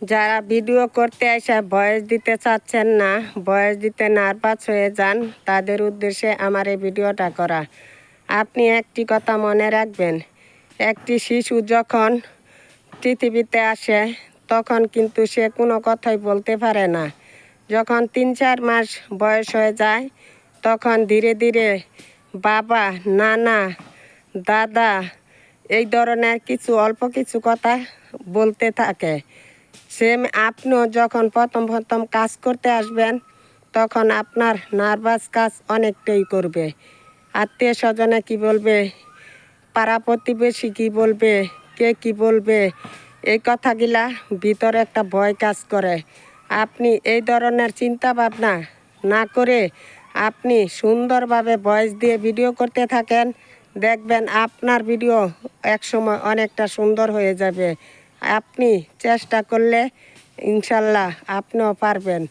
যারা ভিডিও করতে এসে ভয়েস দিতে চাচ্ছেন না, ভয়েস দিতে নার্ভাস হয়ে যান, তাদের উদ্দেশ্যে আমার এই ভিডিওটা করা। আপনি একটি কথা মনে রাখবেন, একটি শিশু যখন পৃথিবীতে আসে তখন কিন্তু সে কোনো কথাই বলতে পারে না। যখন 3-4 মাস বয়স হয়ে যায় তখন ধীরে ধীরে বাবা, নানা, দাদা এই ধরনের অল্প কিছু কথা বলতে থাকে। সেম আপনিও যখন প্রথম প্রথম কাজ করতে আসবেন তখন আপনার নার্ভাস কাজ অনেকটাই করবে। আত্মীয় স্বজনে কী বলবে, পাড়া প্রতিবেশী কী বলবে, কে কী বলবে, এই কথাগুলা ভিতরে একটা ভয় কাজ করে। আপনি এই ধরনের চিন্তা ভাবনা না করে আপনি সুন্দরভাবে ভয়েস দিয়ে ভিডিও করতে থাকেন, দেখবেন আপনার ভিডিও একসময় অনেকটা সুন্দর হয়ে যাবে। আপনি চেষ্টা করলে ইনশাল্লাহ আপনিও পারবেন।